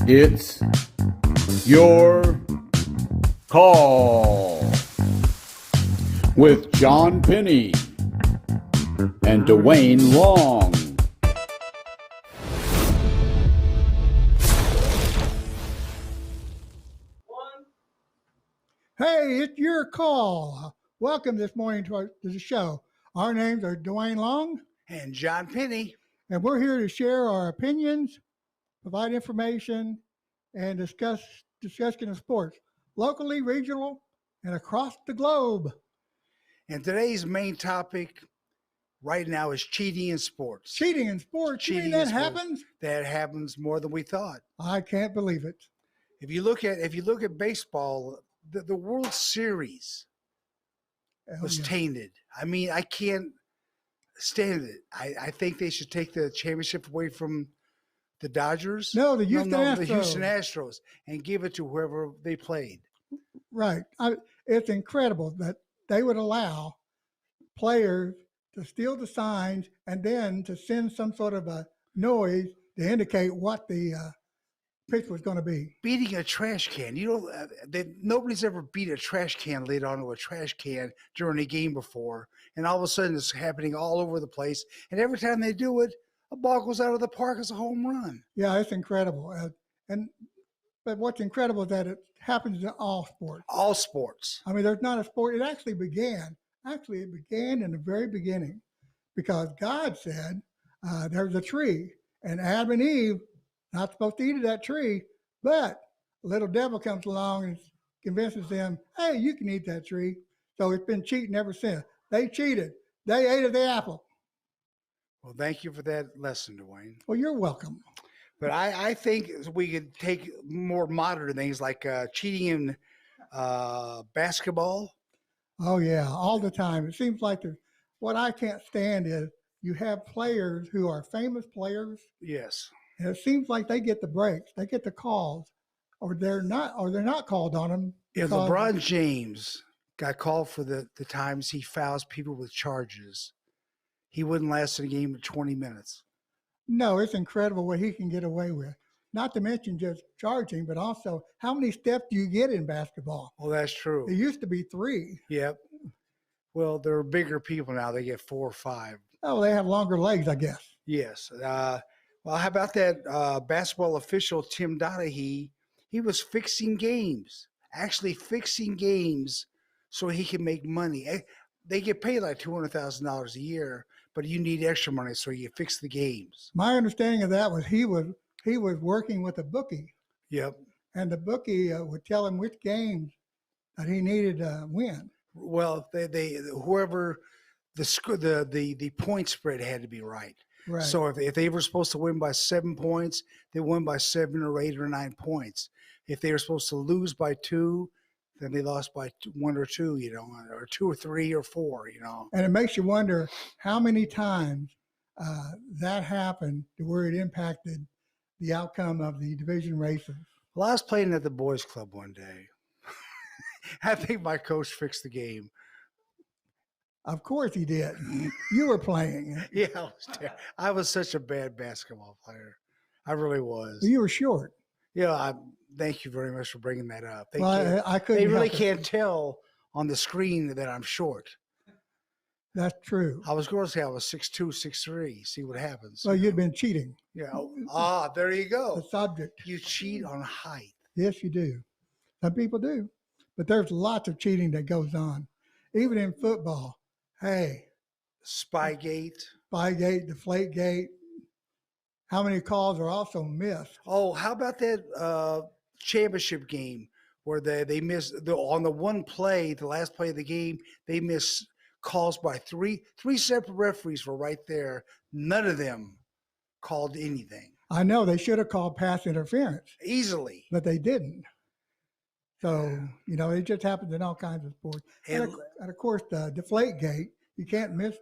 It's your call with John Pinney and Dewayne Long. Hey, it's your call. Welcome this morning to the show. Our names are Dewayne Long and John Pinney, and we're here to share our opinions, provide information, and discuss discussion of sports, locally, regional, and across the globe. And today's main topic right now is cheating in sports. Cheating in sports? You mean that happens? That happens more than we thought. I can't believe it. If you look at baseball, the World Series was tainted. I mean, I can't stand it. I think they should take the championship away from the Dodgers. No, the Houston Astros. The Houston Astros, and give it to whoever they played. Right. It's incredible that they would allow players to steal the signs and then to send some sort of a noise to indicate what the pitch was going to be. Beating a trash can. Nobody's ever beat a trash can laid onto a trash can during a game before. And all of a sudden it's happening all over the place. And every time they do it, a ball goes out of the park as a home run. Yeah, it's incredible. But what's incredible is that it happens in all sports. All sports. I mean, there's not a sport. It began in the very beginning because God said there's a tree and Adam and Eve not supposed to eat of that tree, but a little devil comes along and convinces them, hey, you can eat that tree. So it's been cheating ever since. They cheated. They ate of the apple. Well, thank you for that lesson, Dewayne. Well, you're welcome. But I think we could take more modern things like cheating in basketball. Oh, yeah, all the time. It seems like what I can't stand is you have players who are famous players. Yes. And it seems like they get the breaks, they get the calls, or they're not called on them. If LeBron James got called for the times he fouls people with charges, he wouldn't last in a game of 20 minutes. No, it's incredible what he can get away with. Not to mention just charging, but also how many steps do you get in basketball? Oh, that's true. It used to be 3. Yep. Well, they're bigger people now. They get 4 or 5. Oh, they have longer legs, I guess. Yes. Well, how about that basketball official, Tim Donaghy? He was actually fixing games so he can make money. They get paid like $200,000 a year, but you need extra money so you fix the games. My understanding of that was he was working with a bookie. Yep. And the bookie would tell him which games that he needed to win. Well, whoever the point spread had to be right. Right. So if they were supposed to win by 7 points, they won by 7 or 8 or 9 points. If they were supposed to lose by 2, then they lost by 1 or 2, or 2 or 3 or 4, And it makes you wonder how many times that happened to where it impacted the outcome of the division races. Well, I was playing at the boys' club one day. I think my coach fixed the game. Of course he did. You were playing. Yeah, I was such a bad basketball player. I really was. You were short. Yeah, thank you very much for bringing that up. I couldn't. They really can't tell on the screen that I'm short. That's true. I was going to say I was 6'2", 6'3". See what happens. Well, you'd been cheating. Yeah. There you go. The subject. You cheat on height. Yes, you do. Some people do. But there's lots of cheating that goes on. Even in football. Hey. Spygate, Deflategate. How many calls are also missed? Oh, how about that championship game where they missed on the one play, the last play of the game, they missed calls by three separate referees were right there. None of them called anything. I know they should have called pass interference easily, but they didn't. So, it just happens in all kinds of sports. And of course, the Deflategate, you can't miss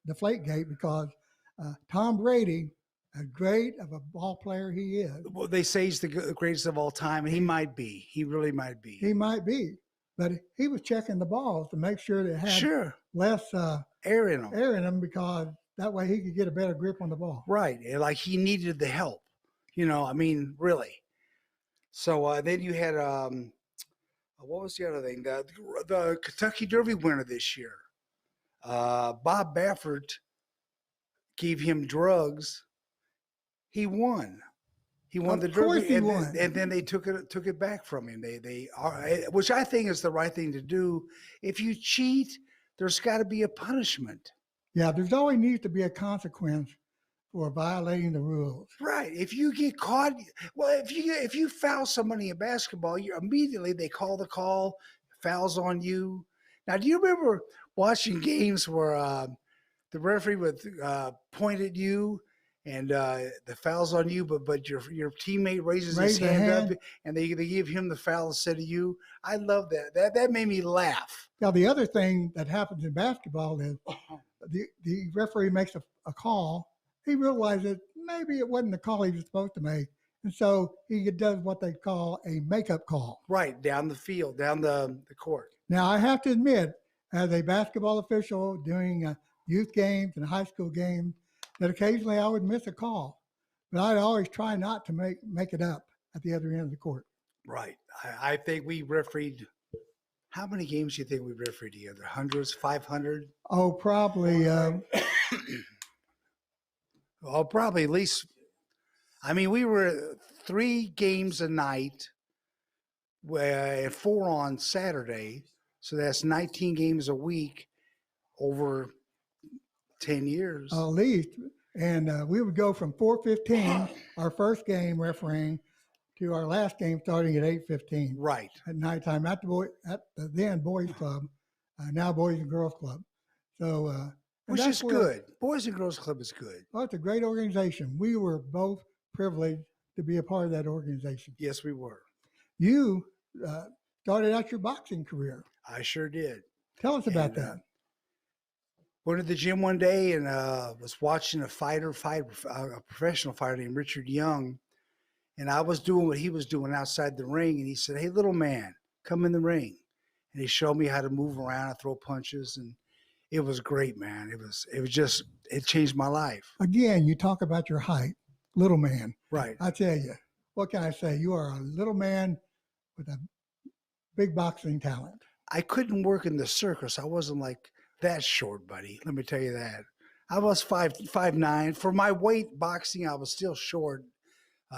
Deflategate because Tom Brady, as great of a ball player he is. Well, they say he's the greatest of all time, and he might be. He really might be. He might be. But he was checking the balls to make sure that it had less air in them because that way he could get a better grip on the ball. Right. Like he needed the help. Really. So then you had what was the other thing? The Kentucky Derby winner this year, Bob Baffert, gave him drugs. He won. He won the Of course Derby, he and won. then they took it back from him. Which I think is the right thing to do. If you cheat, there's got to be a punishment. Yeah, there's always needs to be a consequence for violating the rules. Right. If you get caught, well, if you foul somebody in basketball, you immediately they call the call, fouls on you. Now, do you remember watching games where the referee would point at you and the foul's on you, but your teammate raises his hand up and they give him the foul instead of you? I love that. That made me laugh. Now, the other thing that happens in basketball is the referee makes a call. He realizes maybe it wasn't the call he was supposed to make. And so he does what they call a makeup call. Right, down the field, down the court. Now, I have to admit, as a basketball official doing youth games and high school games, that occasionally I would miss a call. But I'd always try not to make it up at the other end of the court. Right. I think we refereed. How many games do you think we refereed together? Hundreds, 500? Oh, probably. Oh, probably at least. I mean, we were 3 games a night, and 4 on Saturday. So that's 19 games a week over 10 years. At least. And we would go from 4:15, our first game refereeing, to our last game starting at 8:15. Right. At nighttime at the then boys club, now Boys and Girls Club. So which is good. Boys and Girls Club is good. Well, it's a great organization. We were both privileged to be a part of that organization. Yes, we were. You started out your boxing career. I sure did. Tell us about that. Went to the gym one day and was watching a fighter fight, a professional fighter named Richard Young. And I was doing what he was doing outside the ring. And he said, "Hey, little man, come in the ring." And he showed me how to move around and throw punches. And it was great, man. It changed my life. Again, you talk about your height, little man. Right. I tell you, what can I say? You are a little man with a big boxing talent. I couldn't work in the circus. I wasn't like that short, buddy. Let me tell you that. I was 5'9". For my weight boxing, I was still short.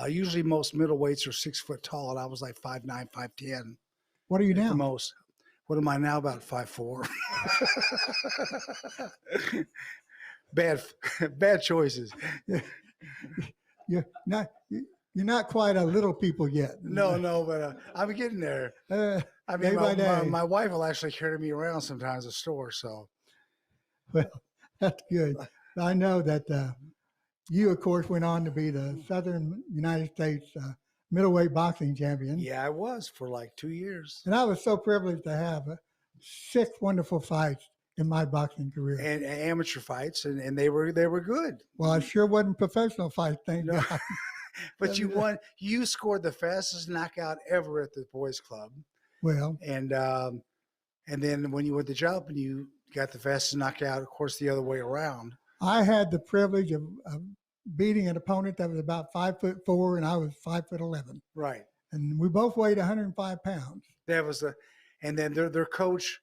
Usually most middleweights are 6 foot tall, and I was like 5'9", 5'10". What are you at now? the most. What am I now? About 5'4". Bad choices. You're not quite a little people yet. No, but I'm getting there. I mean, day by day. my wife will actually carry me around sometimes at the store. So, well, that's good. I know that you, of course, went on to be the Southern United States middleweight boxing champion. yeah, I was for like 2 years. And I was so privileged to have 6 wonderful fights in my boxing career. And amateur fights, and they were good. Well, I sure wasn't professional fights, thank No. God. But you won. You scored the fastest knockout ever at the boys' club. Well, And then when you went to jump and you got the fastest knockout, of course, the other way around. I had the privilege of beating an opponent that was about 5'4" and I was 5'11", Right. and we both weighed 105 pounds. That was and then their coach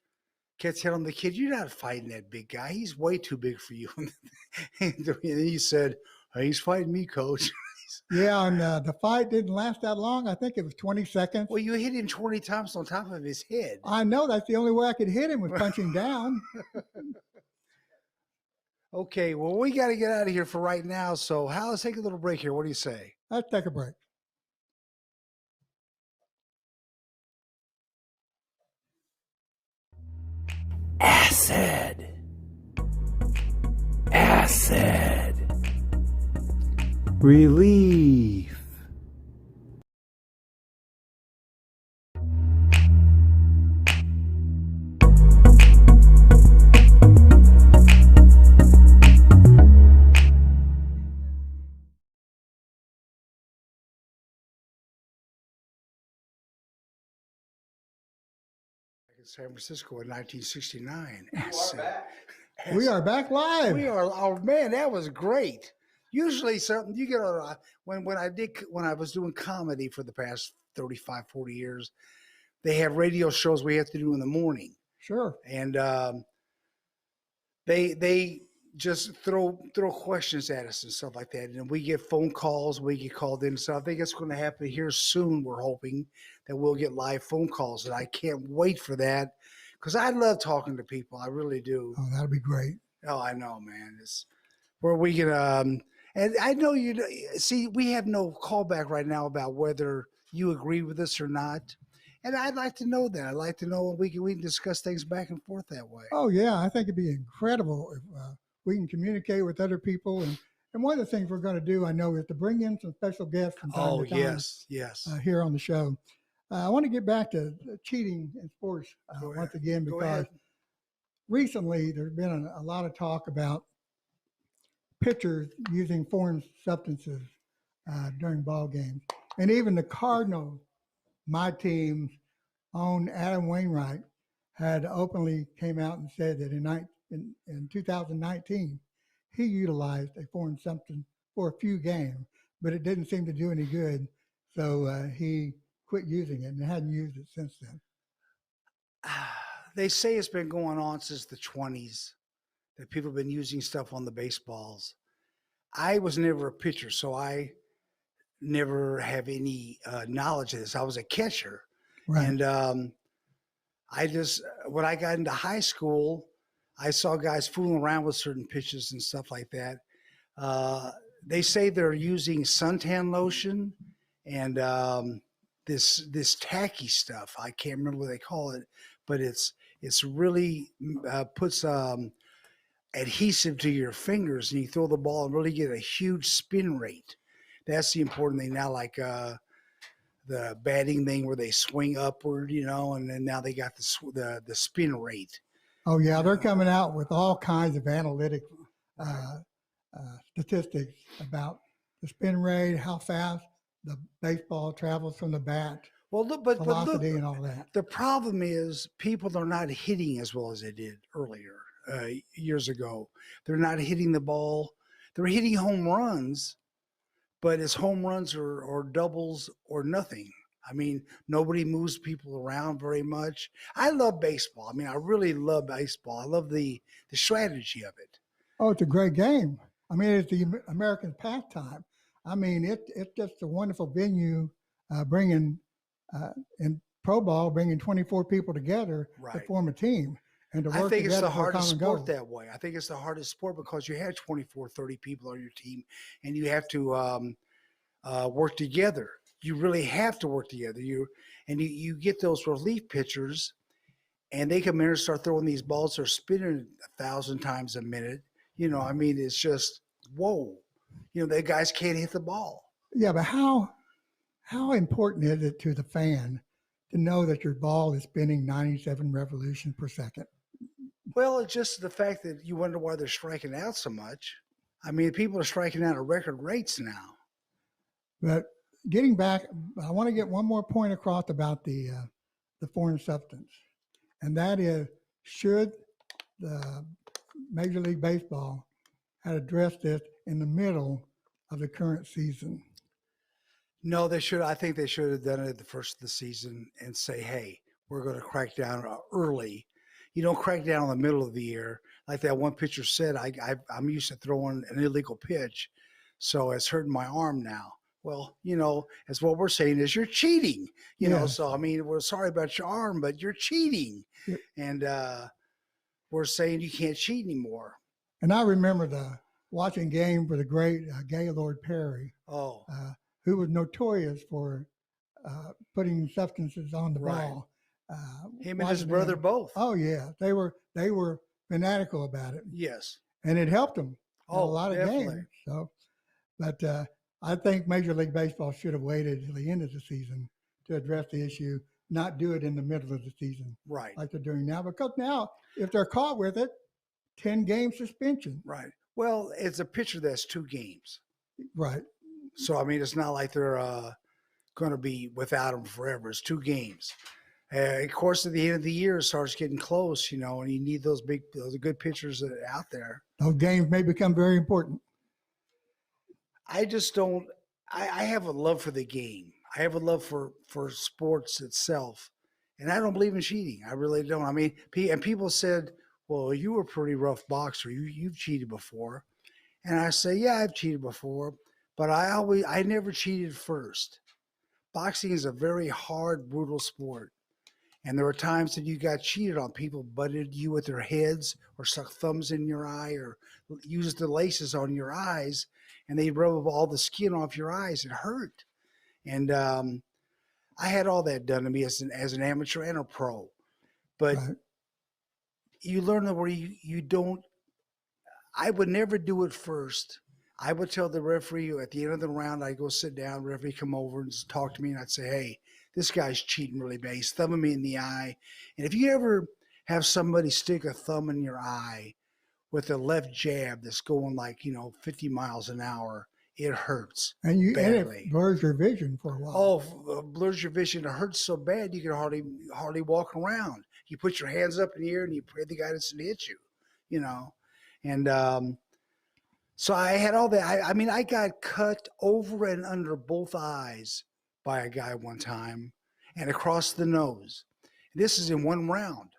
kept telling the kid, "You're not fighting that big guy. He's way too big for you." And he said, "He's fighting me, coach." Yeah, and the fight didn't last that long. I think it was 20 seconds. Well, you hit him 20 times on top of his head. I know that's the only way I could hit him was punching down. Okay, well, we got to get out of here for right now. So, Hal, let's take a little break here. What do you say? Let's take a break. Acid. Relief. In San Francisco in 1969. We are back live. We are. Oh man, that was great. Usually, something you get when I was doing comedy for the past 35, 40 years. They have radio shows we have to do in the morning. Sure. And they just throw questions at us and stuff like that. And we get phone calls, we get called in. So I think it's going to happen here soon. We're hoping that we'll get live phone calls. And I can't wait for that because I love talking to people. I really do. Oh, that'll be great. Oh, I know, man. It's where we can, and I know see, we have no callback right now about whether you agree with us or not. And I'd like to know that. I'd like to know we can discuss things back and forth that way. Oh, yeah. I think it'd be incredible if we can communicate with other people. And one of the things we're going to do, I know, is to bring in some special guests from time to time. Yes. Here on the show. I want to get back to cheating in sports once again, because recently there's been a lot of talk about pitchers using foreign substances during ball games. And even the Cardinals, my team's own Adam Wainwright, had openly came out and said that in 2019, he utilized a foreign substance for a few games, but it didn't seem to do any good. So he quit using it and hadn't used it since then. They say it's been going on since the 20s, that people have been using stuff on the baseballs. I was never a pitcher, so I never have any knowledge of this. I was a catcher. Right. And when I got into high school, I saw guys fooling around with certain pitches and stuff like that. They say they're using suntan lotion and this tacky stuff. I can't remember what they call it, but it's really puts adhesive to your fingers, and you throw the ball and really get a huge spin rate. That's the important thing now, like the batting thing where they swing upward, and then now they got the spin rate. Oh, yeah. They're coming out with all kinds of analytic statistics about the spin rate, how fast the baseball travels from the bat, velocity, and all that. The problem is people are not hitting as well as they did earlier, years ago. They're not hitting the ball. They're hitting home runs, but it's home runs or doubles or nothing. I mean, nobody moves people around very much. I love baseball. I mean, I really love baseball. I love the strategy of it. Oh, it's a great game. I mean, it's the American pastime. I mean, it's just a wonderful venue, bringing in pro ball, bringing 24 people together to form a team and to work together. I think it's the for a hardest common sport goal. that way. I think it's the hardest sport because you have 24, 30 people on your team, and you have to work together. You really have to work together. You get those relief pitchers, and they come in and start throwing these balls. They're spinning 1,000 times a minute. I mean, it's just whoa. The guys can't hit the ball. Yeah, but how important is it to the fan to know that your ball is spinning 97 revolutions per second? Well, it's just the fact that you wonder why they're striking out so much. I mean, people are striking out at record rates now. But getting back, I want to get one more point across about the foreign substance, and that is, should the Major League Baseball had addressed this in the middle of the current season? No, they should. I think they should have done it at the first of the season and say, hey, we're going to crack down early. You don't crack down in the middle of the year. Like that one pitcher said, I'm used to throwing an illegal pitch, so it's hurting my arm now. Well, as what we're saying is you're cheating, so, I mean, we're sorry about your arm, but you're cheating. Yeah. And we're saying you can't cheat anymore. And I remember watching game for the great Gaylord Perry, who was notorious for putting substances on the ball. Him and his brother both. Oh, yeah. They were fanatical about it. Yes. And it helped them in a lot of definitely. games. So, but I think Major League Baseball should have waited till the end of the season to address the issue, not do it in the middle of the season. Right. Like they're doing now. Because now, if they're caught with it, 10-game suspension. Right. Well, it's a pitcher that's 2 games. Right. So, I mean, it's not like they're going to be without him forever. It's 2 games. Of course, at the end of the year, it starts getting close, and you need those good pitchers that are out there. Those games may become very important. I just don't. I have a love for the game. I have a love for sports itself, and I don't believe in cheating. I really don't. I mean, and people said, "Well, you were a pretty rough boxer. You've cheated before," and I say, "Yeah, I've cheated before, but I never cheated first. Boxing is a very hard, brutal sport." And there were times that you got cheated on. People butted you with their heads or stuck thumbs in your eye or used the laces on your eyes and they rub all the skin off your eyes. It hurt. And I had all that done to me as an amateur and a pro. But Right. you learn that where you don't, I would never do it first. I would tell the referee at the end of the round, I'd go sit down, referee come over and just talk to me, and I'd say, hey, this guy's cheating really bad. He's thumbing me in the eye. And if you ever have somebody stick a thumb in your eye with a left jab that's going like, 50 miles an hour, it hurts And badly. it blurs your vision for a while. Oh, blurs your vision. It hurts so bad you can hardly walk around. You put your hands up in the air and you pray the guy doesn't hit you, And so I had all that. I mean, I got cut over and under both eyes by a guy one time and across the nose. This is in one round.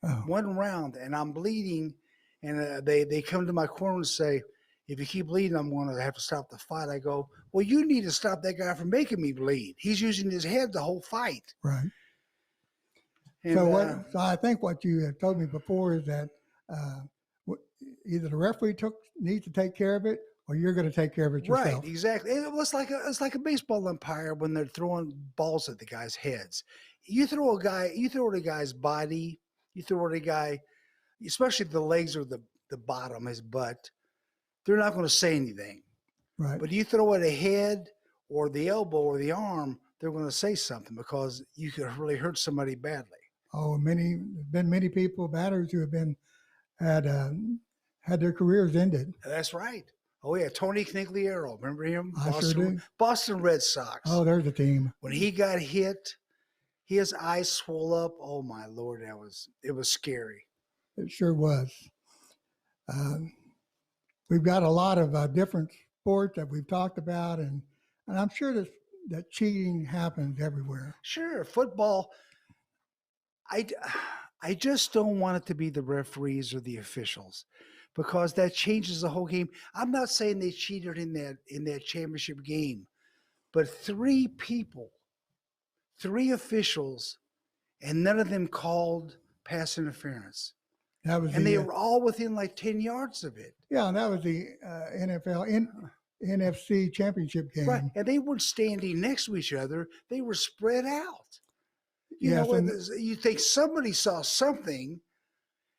Oh. One round, and I'm bleeding. And they come to my corner and say, if you keep bleeding, I'm going to have to stop the fight. I go, well, you need to stop that guy from making me bleed. He's using his head the whole fight. Right. And, So I think what you have told me before is that either the referee needs to take care of it, or you're going to take care of it yourself. Right, exactly. It's like a baseball umpire when they're throwing balls at the guy's heads. You throw at a guy's body, you throw at a guy, especially the legs or the bottom, his butt, they're not going to say anything. Right. But you throw at a head or the elbow or the arm, they're going to say something because you could really hurt somebody badly. Oh, there's been many people, batters who have had their careers ended. That's right. Oh yeah, Tony Cnigliaro, remember him? I sure do. Boston Red Sox. Oh, there's a team. When he got hit, his eyes swelled up. Oh my Lord, it was scary. It sure was. We've got a lot of different sports that we've talked about, and I'm sure that cheating happens everywhere. Sure, football. I just don't want it to be the referees or the officials, because that changes the whole game. I'm not saying they cheated in that championship game, but three officials, and none of them called pass interference. And they were all within like 10 yards of it. Yeah, and that was the NFC championship game. Right, and they weren't standing next to each other. They were spread out. You think somebody saw something,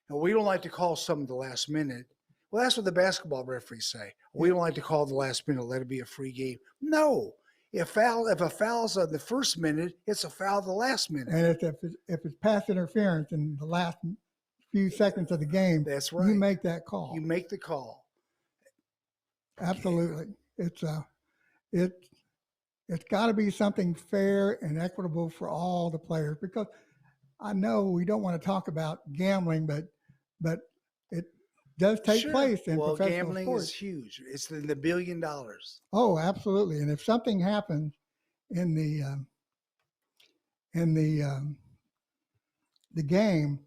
and we don't like to call something the last minute. Well, that's what the basketball referees say. We don't like to call the last minute, let it be a free game. No. If a foul's on the first minute, it's a foul the last minute. And if it's pass interference in the last few seconds of the game, that's right. You make that call. You make the call. Absolutely. It's got to be something fair and equitable for all the players, because I know we don't want to talk about gambling, but it does take place in professional gambling sports. Is huge. It's in the $1 billion. Oh, absolutely. And if something happens in the game,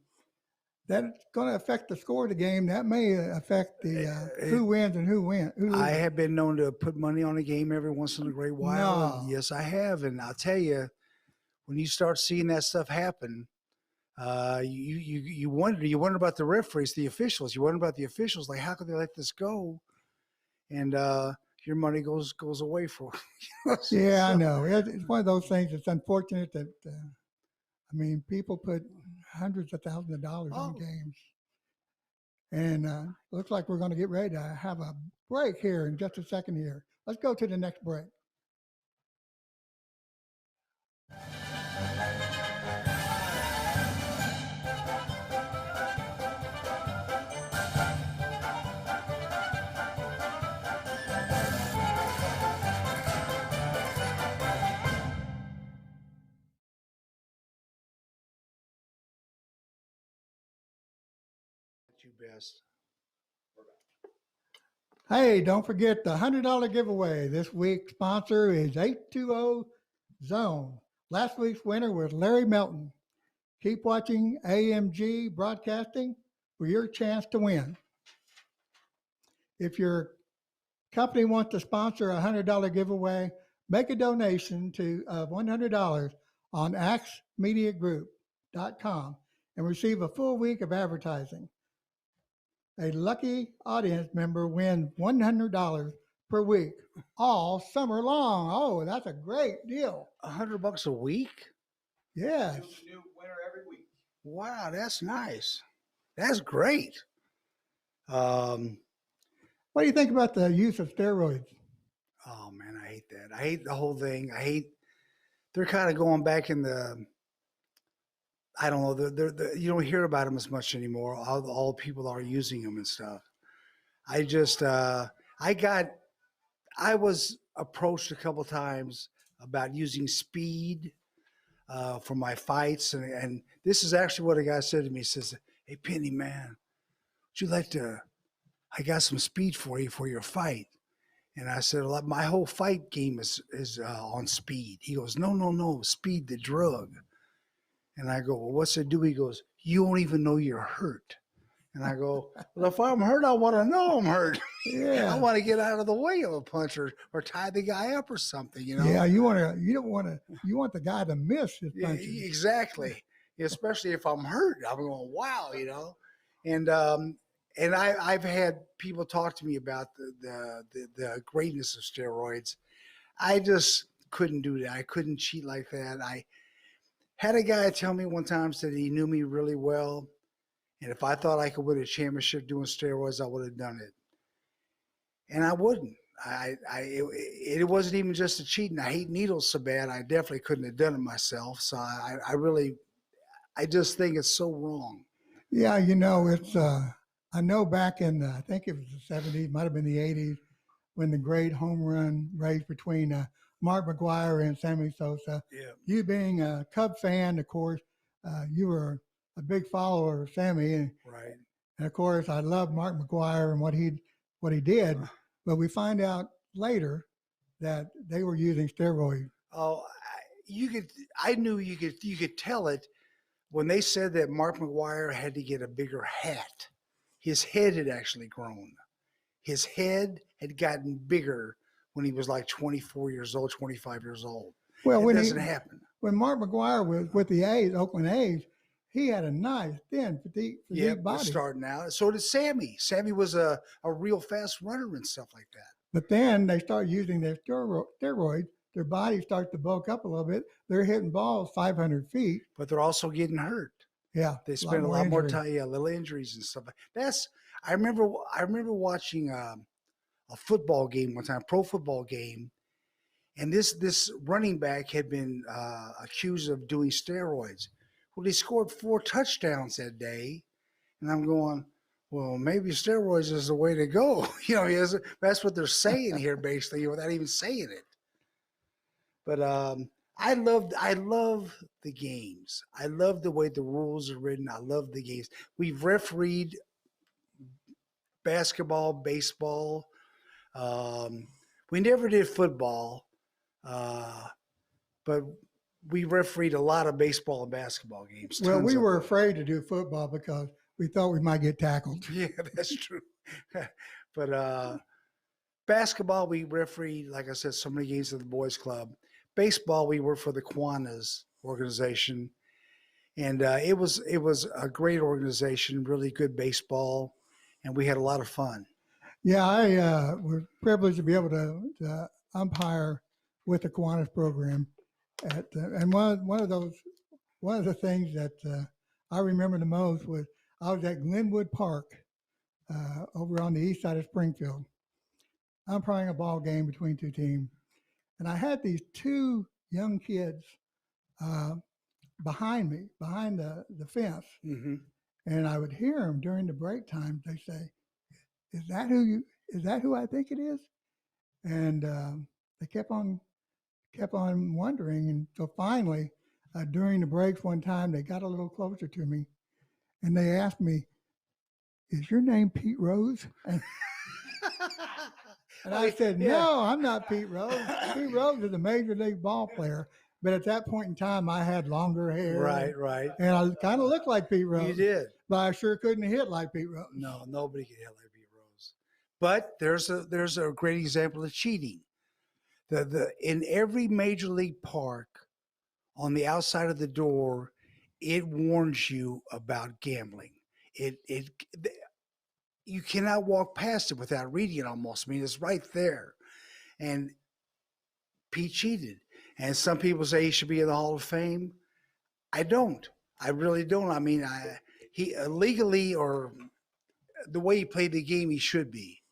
that's going to affect the score of the game. That may affect the who wins and who wins. I have been known to put money on a game every once in a great while. No. Yes, I have. And I'll tell you, when you start seeing that stuff happen, you wonder about the referees, the officials. You wonder about the officials. Like, how could they let this go? And your money goes away for it. Yeah, I know. It's one of those things. It's unfortunate that people put hundreds of thousands of dollars on games. And looks like we're going to get ready to have a break here in just a second here. Let's go to the next break. Best. Hey, don't forget the $100 giveaway. This week's sponsor is zone. Last week's winner was Larry Melton. Keep watching AMG Broadcasting for your chance to win. If your company wants to sponsor a $100 giveaway, make a donation of $100 on axmediagroup.com and receive a full week of advertising. A lucky audience member wins $100 per week all summer long. Oh, that's a great deal. $100 a week? Yes. New winner every week. Wow, that's nice. That's great. Um, What do you think about the use of steroids? oh man, I hate that. I hate the whole thing. They're kind of going back in I don't know, you don't hear about them as much anymore. All people are using them and stuff. I was approached a couple times about using speed for my fights. And this is actually what a guy said to me. He says, "Hey, Pinney, man, would you like to, I got some speed for you for your fight." And I said, well, my whole fight game is on speed. He goes, no, speed, the drug. And I go, well, what's it do? He goes, you don't even know you're hurt. And I go, well, if I'm hurt, I want to know I'm hurt. Yeah. I want to get out of the way of a punch or tie the guy up or something, you know? Yeah, you want the guy to miss his Yeah, punches. exactly. Especially if I'm hurt, I'm going, wow, you know? And I've had people talk to me about the greatness of steroids. I just couldn't do that. I couldn't cheat like that. I had a guy tell me one time, said he knew me really well, and if I thought I could win a championship doing steroids, I would have done it. And I wouldn't. It wasn't even just a cheating. I hate needles so bad. I definitely couldn't have done it myself. So I just think it's so wrong. Yeah, it's I know back in I think it was the 70s, might have been the 80s, when the great home run race between Mark McGuire and Sammy Sosa. Yeah. You being a Cub fan, of course, you were a big follower of Sammy, and Right. of course, I love Mark McGuire and what he did. But we find out later that they were using steroids. Oh, I knew you could tell it when they said that Mark McGuire had to get a bigger hat. His head had actually grown. His head had gotten bigger when he was like 24 years old, 25 years old. Well, it doesn't happen. When Mark McGuire was with the Oakland A's, he had a nice, thin, petite body. Starting out. So did Sammy. Sammy was a real fast runner and stuff like that. But then they start using their steroids. Their body starts to bulk up a little bit. They're hitting balls 500 feet. But they're also getting hurt. Yeah, they spend a lot more time. Yeah, little injuries and stuff. I remember watching a football game one time, pro football game, and this running back had been accused of doing steroids. Well, he scored 4 touchdowns that day, and I'm going, well, maybe steroids is the way to go. That's what they're saying here, basically, without even saying it. But I love the games. I love the way the rules are written. I love the games. We've refereed basketball, baseball. We never did football, but we refereed a lot of baseball and basketball games. Well, we were afraid to do football because we thought we might get tackled. Yeah, that's true. But basketball, we refereed, like I said, so many games at the boys' club. Baseball, we worked for the Kiwanis organization, and it was a great organization, really good baseball, and we had a lot of fun. Yeah, I was privileged to be able to umpire with the Kiwanis program. And one of the things that I remember the most was I was at Glenwood Park over on the east side of Springfield. I'm umpiring a ball game between two teams, and I had these 2 young kids behind me, behind the fence, and I would hear them during the break times. They say, "Is that who I think it is?" And they kept on wondering, and so finally, during the breaks one time, they got a little closer to me, and they asked me, "Is your name Pete Rose?" And I said, "No, I'm not Pete Rose. Pete Rose is a major league ball player. But at that point in time, I had longer hair. Right. And I kind of looked like Pete Rose. You did. But I sure couldn't hit like Pete Rose. No, nobody can hit like Pete Rose. But there's a great example of cheating. In every major league park, on the outside of the door, it warns you about gambling. You cannot walk past it without reading it almost. I mean, it's right there. And Pete cheated. And some people say he should be in the Hall of Fame. I don't. I really don't. I mean, he legally or the way he played the game, he should be.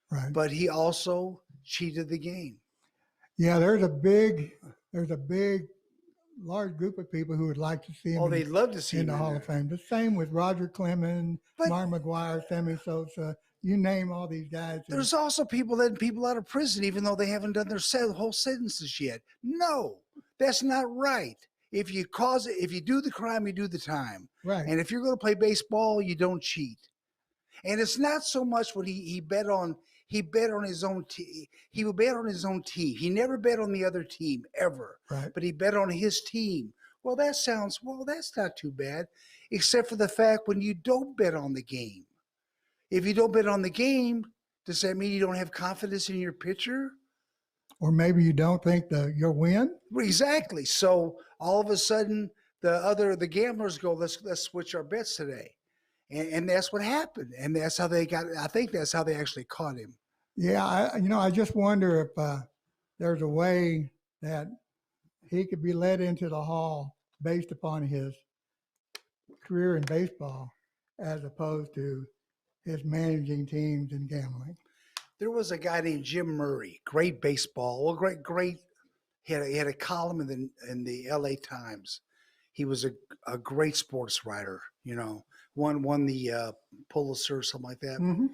Right. But he also cheated the game. Yeah, there's a big, large group of people who would like to see him. Oh, they'd love to see in him the Hall of Fame. The same with Roger Clemens, Mark McGuire, Sammy Sosa. You name all these guys. There's also people letting people out of prison even though they haven't done their whole sentences yet. No, that's not right. If you do the crime, you do the time. Right. And if you're going to play baseball, you don't cheat. And it's not so much what he bet on his own team. He would bet on his own team. He never bet on the other team ever. Right. But he bet on his team. Well, that's not too bad, except for the fact when you don't bet on the game. If you don't bet on the game, does that mean you don't have confidence in your pitcher? Or maybe you don't think you'll win? Exactly. So all of a sudden, the gamblers go, let's switch our bets today. And that's what happened. And that's how I think that's how they actually caught him. Yeah, I just wonder if there's a way that he could be led into the Hall based upon his career in baseball as opposed to his managing teams and gambling. There was a guy named Jim Murray, great baseball, well, great. He had a column in the L.A. Times. He was a great sports writer, won the Pulitzer or something like that. Mm-hmm.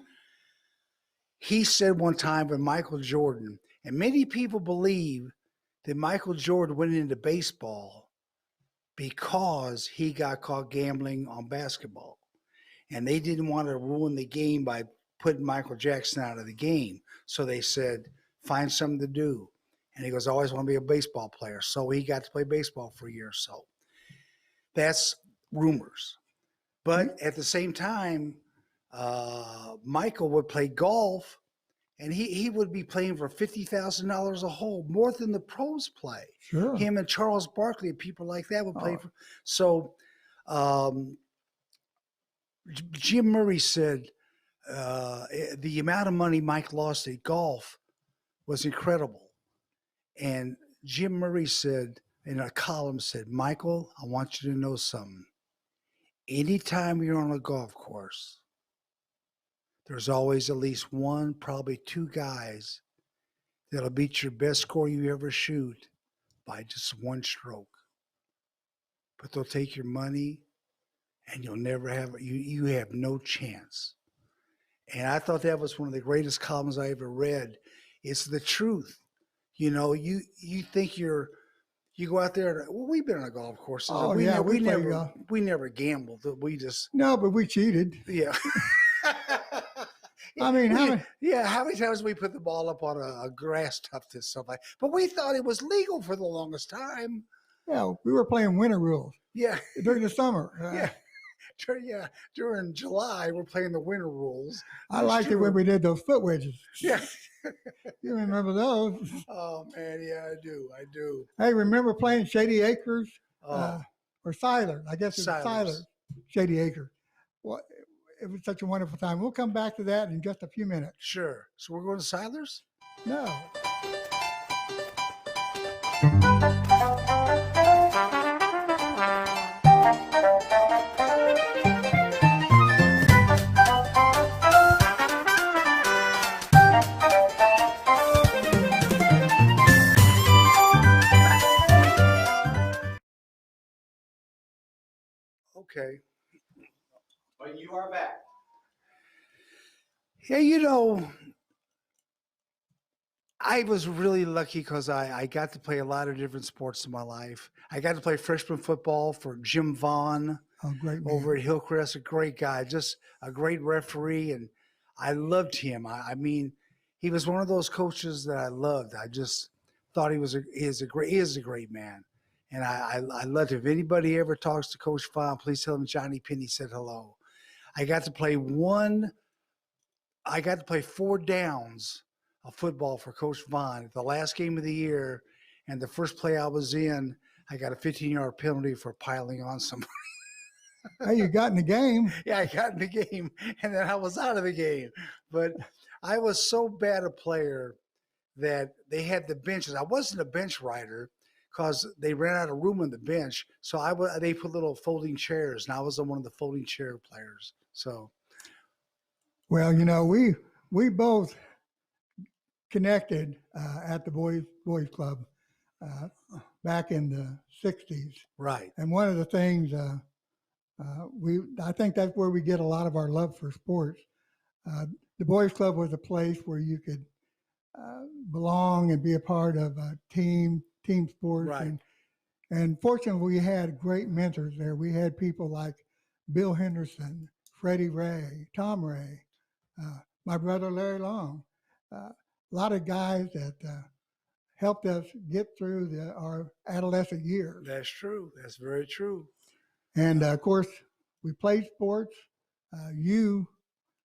He said one time with Michael Jordan, and many people believe that Michael Jordan went into baseball because he got caught gambling on basketball. And they didn't want to ruin the game by putting Michael Jackson out of the game. So they said, find something to do. And he goes, I always want to be a baseball player. So he got to play baseball for a year or so. That's rumors. But at the same time, Michael would play golf, and he would be playing for $50,000 a hole, more than the pros play. Sure. Him and Charles Barkley, people like that would play for. So Jim Murray said the amount of money Mike lost at golf was incredible. And Jim Murray said in a column, Michael, I want you to know something. Anytime you're on a golf course, there's always at least one, probably two guys that'll beat your best score you ever shoot by just one stroke. But they'll take your money and you'll never have, you have no chance. And I thought that was one of the greatest columns I ever read. It's the truth. You think you go out there. Well, we've been on a golf course. Oh, we never gambled. We just no, but we cheated. Yeah. I mean, how many times we put the ball up on a grass tuft and stuff like? But we thought it was legal for the longest time. Yeah, we were playing winter rules. Yeah, during the summer. During July we're playing the winter rules. I liked it when we did those foot wedges. Yeah. You remember those? Oh man, yeah, I do. Hey, remember playing Shady Acres or Siler? I guess it's Siler, Shady Acres. Well, it was such a wonderful time. We'll come back to that in just a few minutes. Sure. So we're going to Silers? No. Okay. But you are back. Yeah, I was really lucky because I got to play a lot of different sports in my life. I got to play freshman football for Jim Vaughn great man. over at Hillcrest, a great guy, just a great referee, and I loved him. I mean, he was one of those coaches that I loved. I just thought he is a great man. And I loved it. If anybody ever talks to Coach Vaughn, please tell them Johnny Pinney said hello. I got to play 4 downs of football for Coach Vaughn at the last game of the year. And the first play I was in, I got a 15-yard penalty for piling on somebody. Hey, you got in the game. Yeah, I got in the game, and then I was out of the game. But I was so bad a player that they had the benches. I wasn't a bench rider because they ran out of room on the bench. So they put little folding chairs, and I was one of the folding chair players. So, Well, we both connected at the boys club back in the '60s, right. and one of the things I think that's where we get a lot of our love for sports. The boys club was a place where you could belong and be a part of team sports, Right. and fortunately we had great mentors there. We had people like Bill Henderson, Freddie Ray, Tom Ray, my brother Larry Long, a lot of guys that helped us get through our adolescent years. That's true. That's very true. And of course, we played sports. You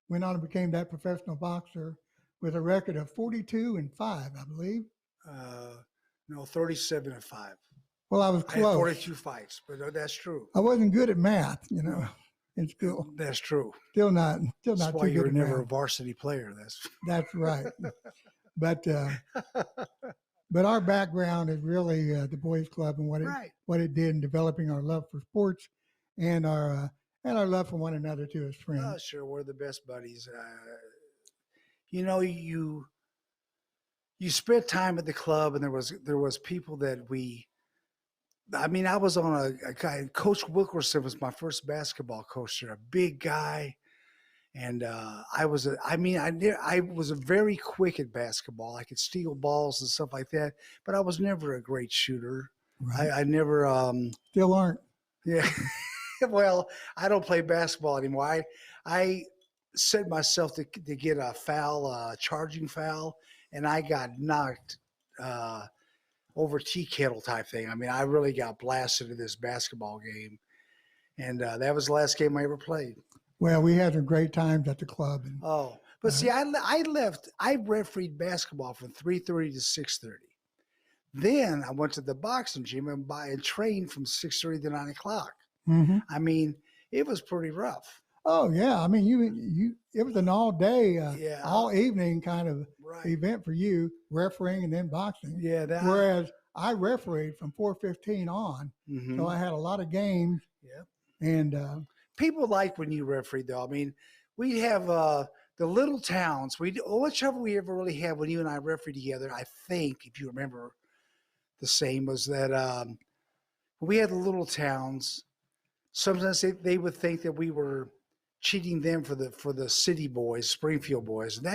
went on and became that professional boxer with a record of 42-5, I believe. No, 37-5. Well, I was I had close. 42 fights, but that's true. I wasn't good at math, in school. That's true. Still not That's why too you were good at never a math. varsity player. That's right. But our background is really the boys club and Right. what it did in developing our love for sports and our love for one another too as friends. Oh, sure, we're the best buddies. You spent time at the club, and there was people that I was on a guy. Coach Wilkerson was my first basketball coach there, a big guy, and I was very quick at basketball. I could steal balls and stuff like that, but I was never a great shooter. Right. I never. Still aren't. Yeah. Well, I don't play basketball anymore. I set myself to get a foul, charging foul, and I got knocked over tea kettle type thing. I mean, I really got blasted in this basketball game, and that was the last game I ever played. Well, we had some great times at the club. And, Oh, but see, I left. I refereed basketball from 3:30 to 6:30. Then I went to the boxing gym and trained from 6:30 to 9 o'clock. mm-hmm. I mean, it was pretty rough. Oh yeah, I mean you it was an all day, Yeah. all evening kind of Right. event for you, refereeing and then boxing. Yeah. Whereas I refereed from 4:15 on, Mhm. so I had a lot of games. Yeah. And People like when you referee, though. I mean, we have the little towns. Whichever we ever really have when you and I referee together. I think, if you remember, the same was that we had the little towns. Sometimes they would think that we were cheating them for the city boys, Springfield boys, and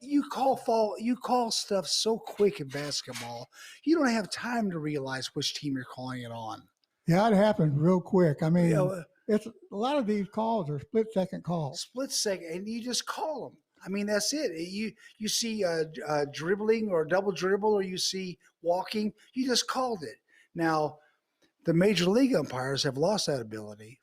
you call stuff so quick in basketball, you don't have time to realize which team you're calling it on. yeah, it happened real quick. I mean, You know, it's a lot of these calls are split second calls. split second, and you just call them. I mean, that's it. You see dribbling or double dribble, or you see walking, you just called it. Now, the major league umpires have lost that ability.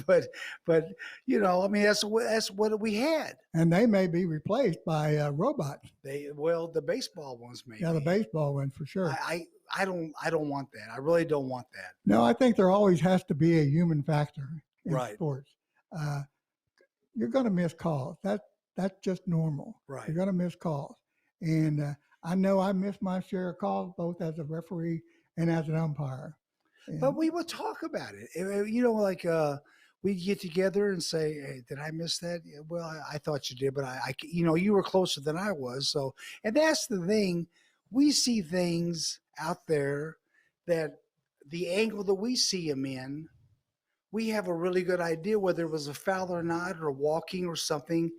but I mean, that's what we had. And they may be replaced by robots. The baseball ones maybe. Yeah, the baseball one for sure. I don't want that. I really don't want that. No, I think there always has to be a human factor in Right. sports. You're going to miss calls. That's just normal. Right. You're going to miss calls. And I know I missed my share of calls both as a referee and as an umpire. And But we would talk about it. We'd get together and say, "Hey, did I miss that?" Yeah, well, I thought you did, but you were closer than I was. So, and that's the thing. We see things out there that the angle that we see them in, we have a really good idea whether it was a foul or not, or walking or something.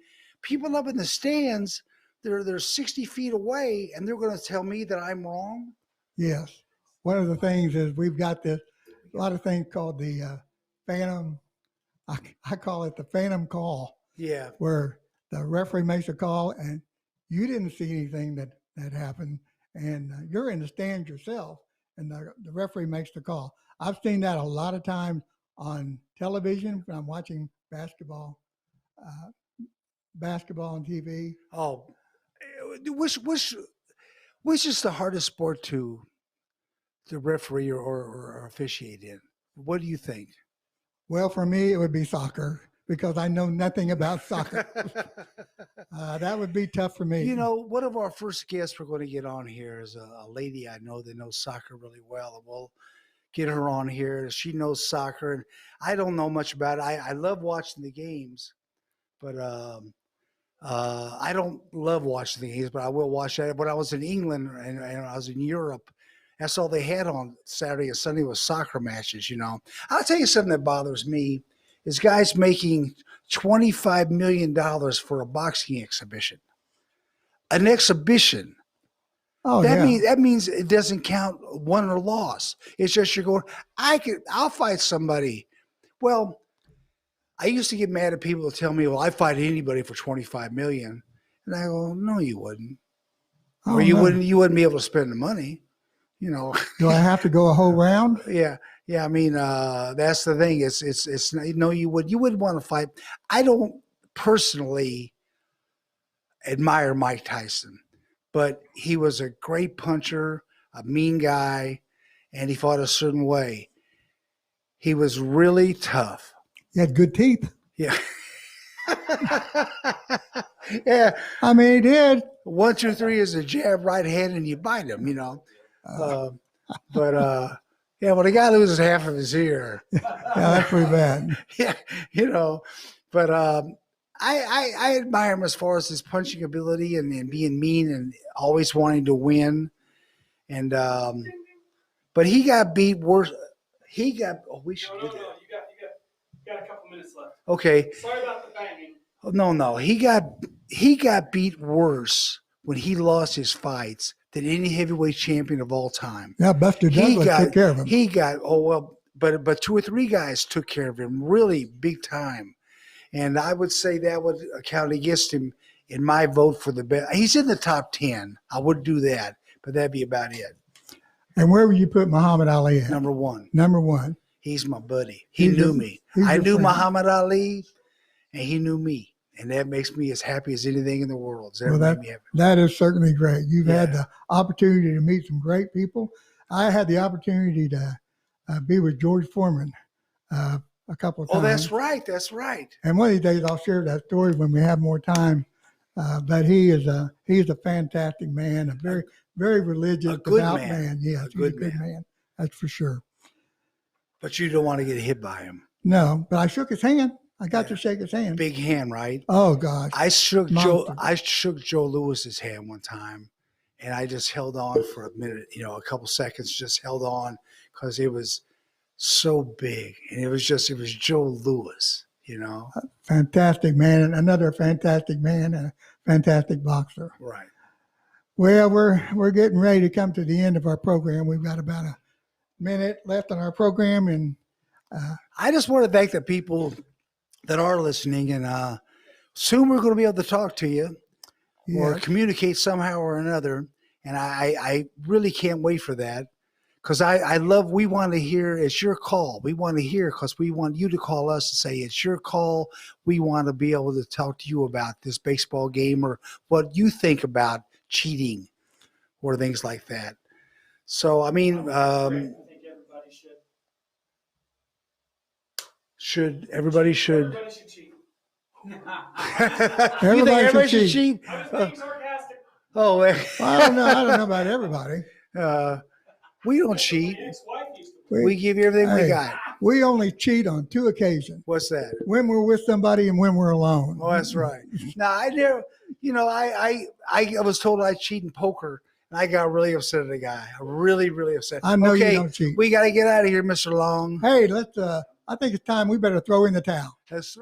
People up in the stands, they're 60 feet away, and they're going to tell me that I'm wrong. yes, one of the things is we've got a lot of things called the phantom. I call it the phantom call, Yeah. where the referee makes a call and you didn't see anything that happened, and you're in the stands yourself, and the referee makes the call. I've seen that a lot of times on television when I'm watching uh, basketball on TV. Oh, which is the hardest sport to referee or officiate in? What do you think? Well, for me, it would be soccer because I know nothing about soccer. That would be tough for me. You know, one of our first guests we're going to get on here is a lady I know that knows soccer really well, and we'll get her on here. She knows soccer, and I don't know much about it. I love watching the games, but I don't love watching the games, but I will watch that. When I was in England and I was in Europe, that's all they had on Saturday and Sunday was soccer matches, you know. I'll tell you something that bothers me is guys making $25 million for a boxing exhibition. An exhibition. Oh, That means it doesn't count won or loss. It's just you're going, I'll fight somebody. Well, I used to get mad at people who tell me, well, I fight anybody for 25 million. And I go, no, you wouldn't. Oh, Or you no. wouldn't be able to spend the money. You know. Do I have to go a whole round? Yeah. I mean, that's the thing. It's no, you wouldn't want to fight. I don't personally admire Mike Tyson, but he was a great puncher, a mean guy, and he fought a certain way. He was really tough. He had good teeth. Yeah. Yeah. I mean, he did. 1, 2, 3 is a jab, right hand, and you bite him, you know. Yeah, when a guy loses half of his ear, Yeah, that's pretty bad. yeah, you know. But I admire him as far as his punching ability and being mean and always wanting to win. And but he got beat worse. He got. Oh, we should do that. You got a couple minutes left. Okay. Sorry about the banging. No. He got beat worse when he lost his fights than any heavyweight champion of all time. Yeah, Buster Douglas took care of him. He got but 2 or 3 guys took care of him really big time, and I would say that would count against him in my vote for the best. He's in the top 10. I would do that, but that'd be about it. And where would you put Muhammad Ali at? Number 1. Number 1. He's my buddy. He knew me. I knew Muhammad Ali, and he knew me. And that makes me as happy as anything in the world. Well, that is certainly great. You've had the opportunity to meet some great people. I had the opportunity to be with George Foreman a couple of times. Oh, that's right. That's right. And one of these days I'll share that story when we have more time. But he's a fantastic man, a very, very religious, devout man. Yes, he's a good man. That's for sure. But you don't want to get hit by him. No, but I shook his hand. I got to shake his hand. Big hand, right? Oh gosh. I shook Joe Lewis's hand one time, and I just held on for a minute, a couple seconds, just held on because it was so big, and it was Joe Lewis, Fantastic man, and another fantastic man, and a fantastic boxer. Right. Well, we're getting ready to come to the end of our program. We've got about a minute left on our program, and I just want to thank the people that are listening, and soon we're going to be able to talk to you or communicate somehow or another. And I really can't wait for that because we want to hear, it's your call. We want to hear because we want you to call us and say, it's your call. We want to be able to talk to you about this baseball game or what you think about cheating or things like that. So, I mean, I think everybody should. Everybody should cheat. everybody should cheat. I was being sarcastic. Oh, Well, I don't know about everybody. we don't cheat. My ex-wife used to. We give you everything we Hey, got. We only cheat on 2 occasions: What's that? when we're with somebody and when we're alone. Oh, that's right. Now, I never, I was told I cheat in poker, and I got really upset at a guy. Really, really upset. I know you Okay, don't cheat. we got to get out of here, Mr. Long. Hey, I think it's time we better throw in the towel. That's